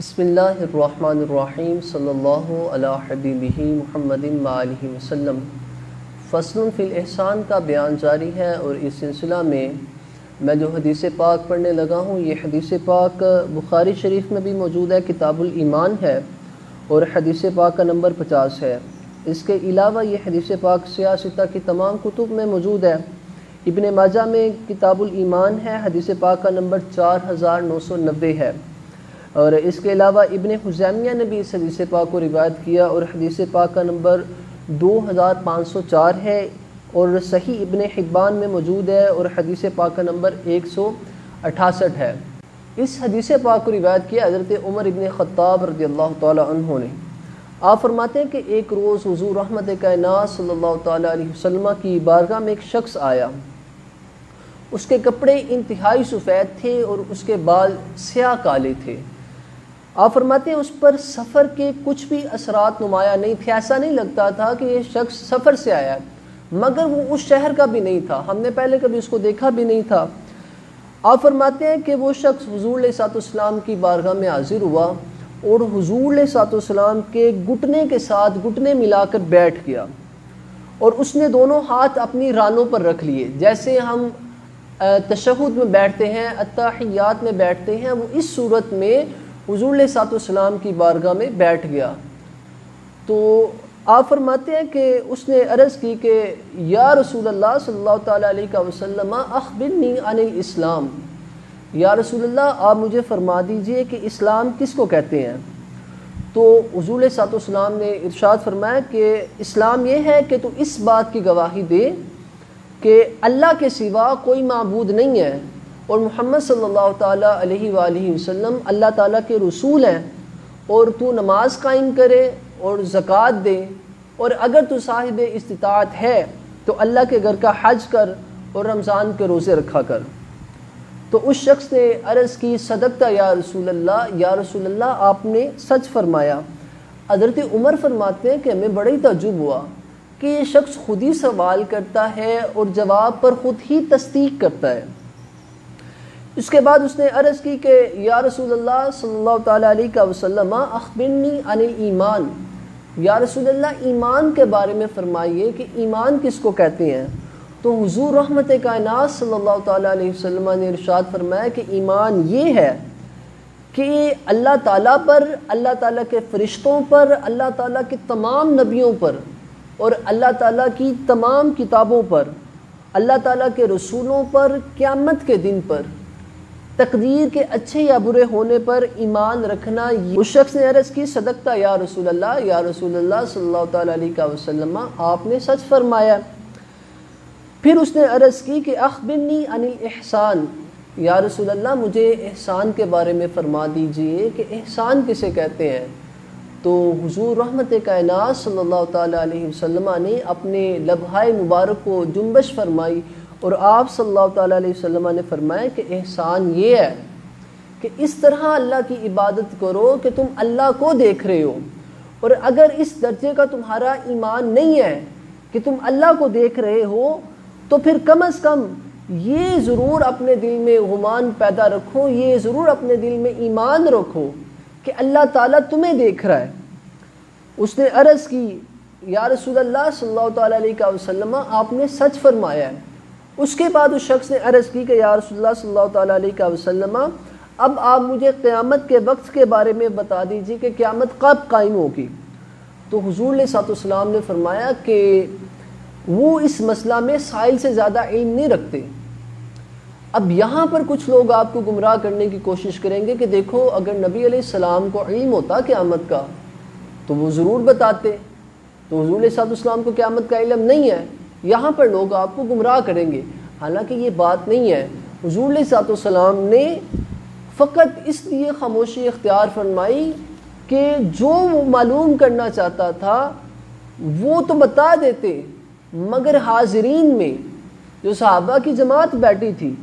بسم اللہ الرحمن الرحیم صلی اللہ علی حبیبہ محمد وآلہ وسلم۔ فصل فی الاحسان کا بیان جاری ہے، اور اس سلسلہ میں جو حدیث پاک پڑھنے لگا ہوں، یہ حدیث پاک بخاری شریف میں بھی موجود ہے، کتاب الایمان ہے، اور حدیث پاک کا نمبر 50 ہے۔ اس کے علاوہ یہ حدیث پاک سیاہ ستہ کی تمام کتب میں موجود ہے۔ ابن ماجہ میں کتاب الایمان ہے، حدیث پاک کا نمبر 4990 ہے، اور اس کے علاوہ ابن خزیمہ نے بھی اس حدیث پاک کو روایت کیا، اور حدیث پاک کا نمبر 2504 ہے، اور صحیح ابن حبان میں موجود ہے، اور حدیث پاک کا نمبر 168 ہے۔ اس حدیث پاک کو روایت کیا حضرت عمر ابن خطاب رضی اللہ تعالی عنہ نے۔ آپ فرماتے ہیں کہ ایک روز حضور رحمت کائنات صلی اللہ تعالی علیہ وسلم کی بارگاہ میں ایک شخص آیا۔ اس کے کپڑے انتہائی سفید تھے اور اس کے بال سیاہ کالے تھے۔ آپ فرماتے ہیں اس پر سفر کے کچھ بھی اثرات نمایاں نہیں تھے، ایسا نہیں لگتا تھا کہ یہ شخص سفر سے آیا ہے، مگر وہ اس شہر کا بھی نہیں تھا، ہم نے پہلے کبھی اس کو دیکھا بھی نہیں تھا۔ آپ فرماتے ہیں کہ وہ شخص حضور علیہ السلام کی بارگاہ میں حاضر ہوا، اور حضور علیہ السلام کے گھٹنے کے ساتھ گھٹنے ملا کر بیٹھ گیا، اور اس نے دونوں ہاتھ اپنی رانوں پر رکھ لیے، جیسے ہم تشہد میں بیٹھتے ہیں، اتحیات میں بیٹھتے ہیں، وہ اس صورت میں حضور علیہ السلام کی بارگاہ میں بیٹھ گیا۔ تو آپ فرماتے ہیں کہ اس نے عرض کی کہ یا رسول اللہ صلی اللہ تعالیٰ علیہ وسلم اخبرنی عن الاسلام، یا رسول اللہ آپ مجھے فرما دیجئے کہ اسلام کس کو کہتے ہیں۔ تو حضور علیہ السلام نے ارشاد فرمایا کہ اسلام یہ ہے کہ تو اس بات کی گواہی دے کہ اللہ کے سوا کوئی معبود نہیں ہے، اور محمد صلی اللہ تعالیٰ علیہ وآلہ وسلم اللہ تعالیٰ کے رسول ہیں، اور تو نماز قائم کرے اور زکوٰۃ دے، اور اگر تو صاحب استطاعت ہے تو اللہ کے گھر کا حج کر اور رمضان کے روزے رکھا کر۔ تو اس شخص نے عرض کی صدقت یا رسول اللہ، یا رسول اللہ آپ نے سچ فرمایا۔ حضرت عمر فرماتے ہیں کہ ہمیں بڑا ہی تعجب ہوا کہ یہ شخص خود ہی سوال کرتا ہے اور جواب پر خود ہی تصدیق کرتا ہے۔ اس کے بعد اس نے عرض کی کہ یا رسول اللہ صلی اللہ تعالیٰ علیہ وسلم اخبرنی عن الایمان، یا رسول اللہ ایمان کے بارے میں فرمائیے کہ ایمان کس کو کہتے ہیں۔ تو حضور رحمت کائنات صلی اللہ تعالیٰ علیہ وسلم نے ارشاد فرمایا کہ ایمان یہ ہے کہ اللہ تعالیٰ پر، اللہ تعالیٰ کے فرشتوں پر، اللہ تعالیٰ کے تمام نبیوں پر، اور اللہ تعالیٰ کی تمام کتابوں پر، اللہ تعالیٰ کے رسولوں پر، قیامت کے دن پر، تقدیر کے اچھے یا برے ہونے پر ایمان رکھنا۔ اس شخص نے عرض کی صدقت یا رسول اللہ، یا رسول اللہ صلی اللہ تعالیٰ علیہ وسلم آپ نے سچ فرمایا۔ پھر اس نے عرض کی کہ اخبرنی عن الاحسان، یا رسول اللہ مجھے احسان کے بارے میں فرما دیجئے کہ احسان کسے کہتے ہیں۔ تو حضور رحمت کائنات صلی اللہ تعالیٰ علیہ وسلم نے اپنے لبہائے مبارک کو جنبش فرمائی، اور آپ صلی اللہ تعالیٰ علیہ وسلم نے فرمایا کہ احسان یہ ہے کہ اس طرح اللہ کی عبادت کرو کہ تم اللہ کو دیکھ رہے ہو، اور اگر اس درجے کا تمہارا ایمان نہیں ہے کہ تم اللہ کو دیکھ رہے ہو، تو پھر کم از کم یہ ضرور اپنے دل میں گمان پیدا رکھو، یہ ضرور اپنے دل میں ایمان رکھو کہ اللہ تعالیٰ تمہیں دیکھ رہا ہے۔ اس نے عرض کی یا رسول اللہ صلی اللہ تعالیٰ علیہ وسلم آپ نے سچ فرمایا ہے۔ اس کے بعد اس شخص نے عرض کی کہ یا رسول اللہ صلی اللہ تعالیٰ علیہ وسلم اب آپ مجھے قیامت کے وقت کے بارے میں بتا دیجیے کہ قیامت کب قائم ہوگی۔ تو حضور علیہ السلام نے فرمایا کہ وہ اس مسئلہ میں سائل سے زیادہ علم نہیں رکھتے۔ اب یہاں پر کچھ لوگ آپ کو گمراہ کرنے کی کوشش کریں گے کہ دیکھو اگر نبی علیہ السلام کو علم ہوتا قیامت کا تو وہ ضرور بتاتے، تو حضور علیہ السلام کو قیامت کا علم نہیں ہے، یہاں پر لوگ آپ کو گمراہ کریں گے۔ حالانکہ یہ بات نہیں ہے، حضور علیہ السلام نے فقط اس لیے خاموشی اختیار فرمائی کہ جو وہ معلوم کرنا چاہتا تھا وہ تو بتا دیتے، مگر حاضرین میں جو صحابہ کی جماعت بیٹھی تھی،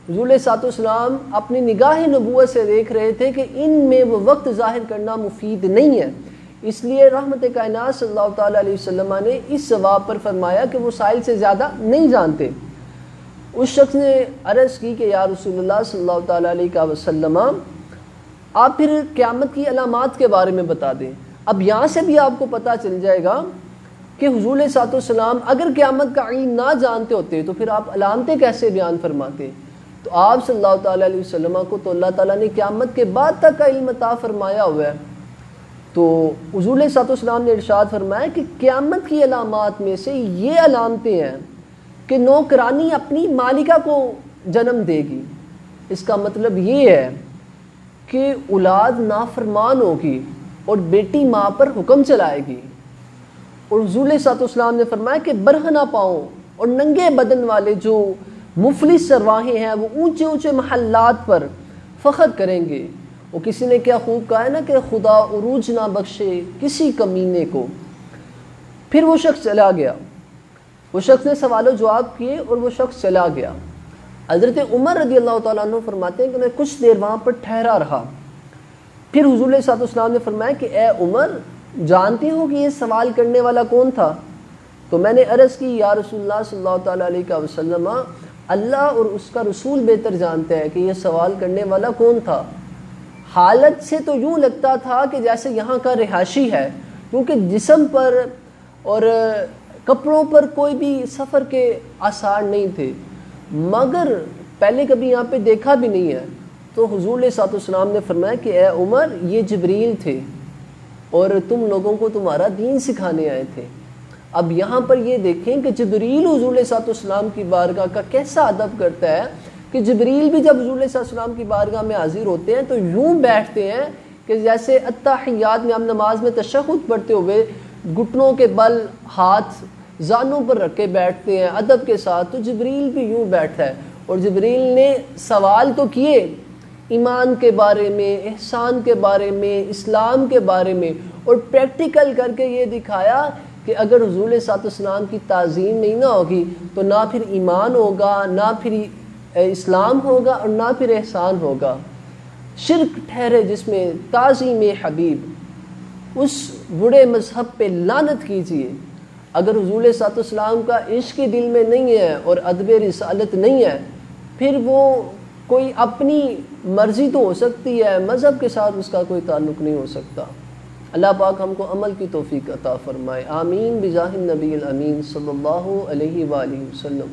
حضور علیہ السلام اپنی نگاہ نبوت سے دیکھ رہے تھے کہ ان میں وہ وقت ظاہر کرنا مفید نہیں ہے، اس لیے رحمت کائنات صلی اللہ تعالیٰ علیہ وسلم نے اس ثواب پر فرمایا کہ وہ سائل سے زیادہ نہیں جانتے۔ اس شخص نے عرض کی کہ یا رسول اللہ صلی اللہ تعالیٰ علیہ وسلم آپ پھر قیامت کی علامات کے بارے میں بتا دیں۔ اب یہاں سے بھی آپ کو پتہ چل جائے گا کہ حضور علیہ الصلوۃ والسلام اگر قیامت کا علم نہ جانتے ہوتے تو پھر آپ علامتیں کیسے بیان فرماتے؟ تو آپ صلی اللہ تعالیٰ علیہ وسلم کو تو اللہ تعالیٰ نے قیامت کے بعد تک کا علم عطا فرمایا ہوا ہے۔ تو حضور علیہ الصلوۃ والسلام نے ارشاد فرمایا کہ قیامت کی علامات میں سے یہ علامتیں ہیں کہ نوکرانی اپنی مالکہ کو جنم دے گی۔ اس کا مطلب یہ ہے کہ اولاد نافرمان ہوگی اور بیٹی ماں پر حکم چلائے گی۔ اور حضور علیہ الصلوۃ والسلام نے فرمایا کہ برہنہ پاؤں اور ننگے بدن والے جو مفلس سرواہیں ہیں وہ اونچے اونچے محلات پر فخر کریں گے۔ وہ کسی نے کیا خوب کہا ہے نا کہ خدا عروج نہ بخشے کسی کمینے کو۔ پھر وہ شخص چلا گیا، وہ شخص نے سوال و جواب کیے اور وہ شخص چلا گیا۔ حضرت عمر رضی اللہ تعالیٰ عنہ فرماتے ہیں کہ میں کچھ دیر وہاں پر ٹھہرا رہا۔ پھر حضور علیہ الصلوۃ والسلام نے فرمایا کہ اے عمر، جانتے ہو کہ یہ سوال کرنے والا کون تھا؟ تو میں نے عرض کی یا رسول اللہ صلی اللہ تعالیٰ علیہ وسلم، اللہ اور اس کا رسول بہتر جانتے ہیں کہ یہ سوال کرنے والا کون تھا۔ حالت سے تو یوں لگتا تھا کہ جیسے یہاں کا رہائشی ہے، کیونکہ جسم پر اور کپڑوں پر کوئی بھی سفر کے آثار نہیں تھے، مگر پہلے کبھی یہاں پہ دیکھا بھی نہیں ہے۔ تو حضور علیہ الصلوۃ والسلام نے فرمایا کہ اے عمر، یہ جبریل تھے اور تم لوگوں کو تمہارا دین سکھانے آئے تھے۔ اب یہاں پر یہ دیکھیں کہ جبریل حضور علیہ الصلوۃ والسلام کی بارگاہ کا کیسا ادب کرتا ہے کہ جبریل بھی جب حضور علیہ الصلوۃ والسلام کی بارگاہ میں حاضر ہوتے ہیں تو یوں بیٹھتے ہیں کہ جیسے التحیات میں ہم نماز میں تشہد پڑھتے ہوئے گھٹنوں کے بل ہاتھ زانوں پر رکھ کے بیٹھتے ہیں ادب کے ساتھ، تو جبریل بھی یوں بیٹھا ہے۔ اور جبریل نے سوال تو کیے ایمان کے بارے میں، احسان کے بارے میں، اسلام کے بارے میں، اور پریکٹیکل کر کے یہ دکھایا کہ اگر حضور علیہ الصلوۃ والسلام کی تعظیم نہیں نہ ہوگی تو نہ پھر ایمان ہوگا، نہ پھر اسلام ہوگا، اور نہ پھر احسان ہوگا۔ شرک ٹھہرے جس میں تعظیم حبیب، اس بڑے مذہب پہ لعنت کیجیے۔ اگر حضور علیہ الصلوۃ والسلام کا عشق دل میں نہیں ہے اور ادب رسالت نہیں ہے، پھر وہ کوئی اپنی مرضی تو ہو سکتی ہے، مذہب کے ساتھ اس کا کوئی تعلق نہیں ہو سکتا۔ اللہ پاک ہم کو عمل کی توفیق عطا فرمائے، آمین بجاہ النبی الامین صلی اللہ علیہ وآلہ وسلم۔